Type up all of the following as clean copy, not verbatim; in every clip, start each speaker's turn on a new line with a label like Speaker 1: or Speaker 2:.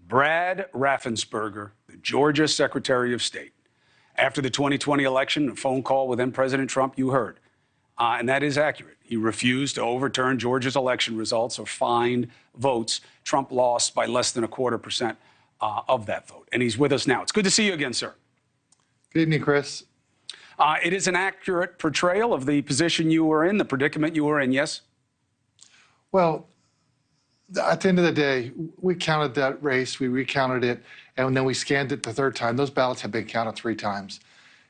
Speaker 1: Brad Raffensperger, the Georgia Secretary of State. After the 2020 election, a phone call with then President Trump, you heard. And that is accurate. He refused to overturn Georgia's election results or find votes. Trump lost by less than 0.25% of that vote. And he's with us now. It's good to see you again, sir.
Speaker 2: Good evening, Chris.
Speaker 1: It is an accurate portrayal of the position you were in, the predicament you were in, yes?
Speaker 2: Well, at the end of the day, we counted that race, we recounted it, and then we scanned it the third time. Those ballots have been counted 3 times.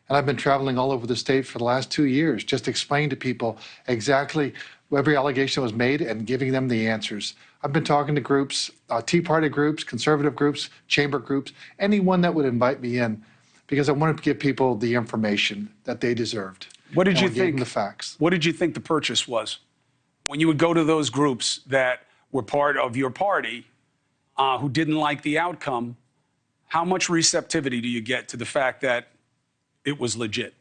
Speaker 2: And I've been traveling all over the state for the last 2 years, just explaining to people exactly every allegation was made and giving them the answers. I've been talking to groups, Tea Party groups, conservative groups, chamber groups, anyone that would invite me in, because I wanted to give people the information that they deserved.
Speaker 1: What did you
Speaker 2: think?
Speaker 1: think?
Speaker 2: The facts.
Speaker 1: What did you think the purchase was when you would go to those groups that were part of your party who didn't like the outcome? How much receptivity do you get to the fact that it was legit?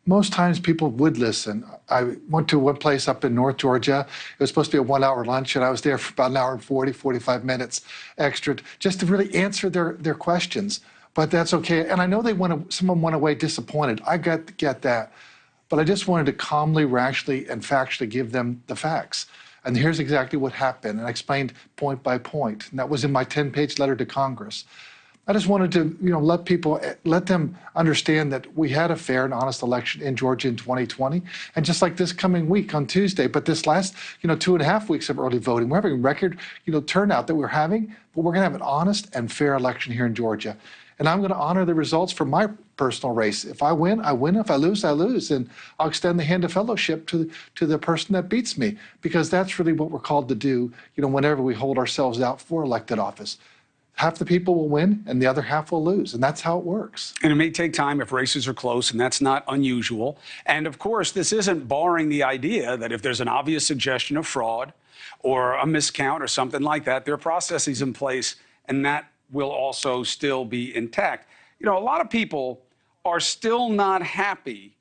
Speaker 2: Most times people would listen. I went to one place up in North Georgia. It was supposed to be a 1-hour lunch, and I was there for about 1 hour and 40, 45 minutes extra just to really answer their questions. But that's okay. And I know some of them went away disappointed. I get that. But I just wanted to calmly, rationally, and factually give them the facts. And here's exactly what happened. And I explained point by point. And that was in my 10-page letter to Congress. I just wanted to, let them understand that we had a fair and honest election in Georgia in 2020. And just like this coming week on Tuesday, but this last, 2.5 weeks of early voting, we're having record, turnout that we're having, but we're gonna have an honest and fair election here in Georgia. And I'm gonna honor the results for my personal race. If I win, I win. If I lose, I lose. And I'll extend the hand of fellowship to the person that beats me, because that's really what we're called to do, whenever we hold ourselves out for elected office. Half the people will win and the other half will lose. And that's how it works.
Speaker 1: And it may take time if races are close, and that's not unusual. And of course, this isn't barring the idea that if there's an obvious suggestion of fraud or a miscount or something like that, there are processes in place, and that will also still be intact. A lot of people are still not happy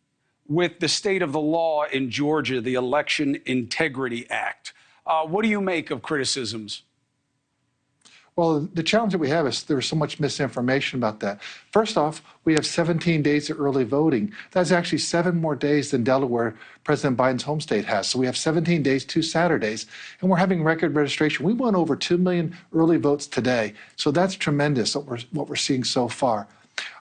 Speaker 1: with the state of the law in Georgia, the Election Integrity Act. What do you make of criticisms?
Speaker 2: Well, the challenge that we have is there's so much misinformation about that. First off, we have 17 days of early voting. That's actually 7 more days than Delaware, President Biden's home state, has. So we have 17 days, 2 Saturdays, and we're having record registration. We won over 2 million early votes today. So that's tremendous, what we're seeing so far.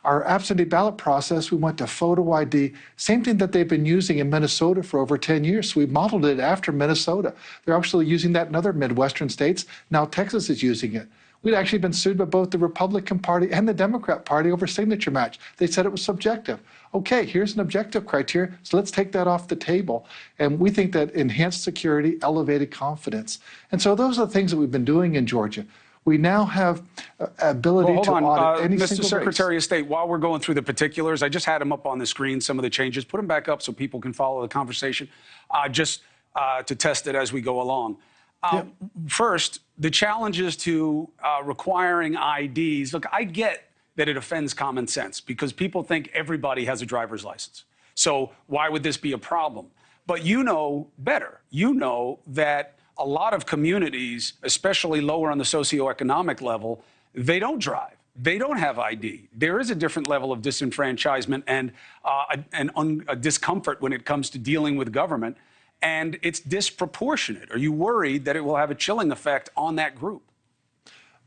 Speaker 2: Our absentee ballot process, we went to photo ID, same thing that they've been using in Minnesota for over 10 years. So we modeled it after Minnesota. They're actually using that in other Midwestern states. Now Texas is using it. We'd actually been sued by both the Republican Party and the Democrat Party over signature match. They said it was subjective. Okay, here's an objective criteria, so let's take that off the table. And we think that enhanced security, elevated confidence. And so those are the things that we've been doing in Georgia. We now have ability to audit any single
Speaker 1: Mr. Secretary
Speaker 2: race.
Speaker 1: of State, while we're going through the particulars, I just had them up on the screen, some of the changes. Put them back up so people can follow the conversation, just to test it as we go along. First, the challenges to requiring IDs. Look, I get that it offends common sense because people think everybody has a driver's license. So why would this be a problem? But you know better. You know that a lot of communities, especially lower on the socioeconomic level, they don't drive. They don't have ID. There is a different level of disenfranchisement and a discomfort when it comes to dealing with government. And it's disproportionate. Are you worried that it will have a chilling effect on that group?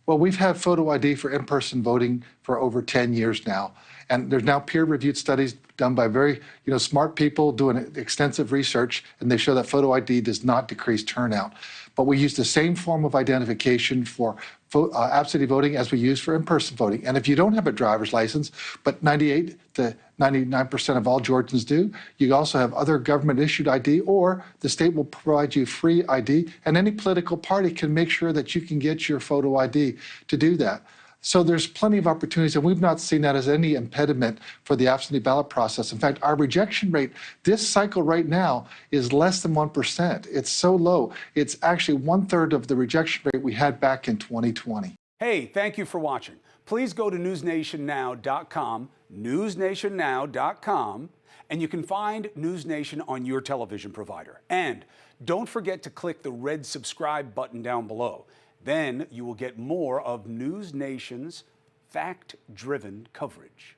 Speaker 2: Well, we've had photo ID for in-person voting for over 10 years now. And there's now peer-reviewed studies done by very smart people doing extensive research, and they show that photo ID does not decrease turnout. But we use the same form of identification for absentee voting as we use for in-person voting. And if you don't have a driver's license, but 98 to 99% of all Georgians do, you also have other government-issued ID, or the state will provide you free ID, and any political party can make sure that you can get your photo ID to do that. So there's plenty of opportunities, and we've not seen that as any impediment for the absentee ballot process. In fact, our rejection rate this cycle right now is less than 1%. It's so low. It's actually 1/3 of the rejection rate we had back in 2020.
Speaker 1: Hey, thank you for watching. Please go to newsnationnow.com, newsnationnow.com, and you can find NewsNation on your television provider. And don't forget to click the red subscribe button down below. Then you will get more of News Nation's fact-driven coverage.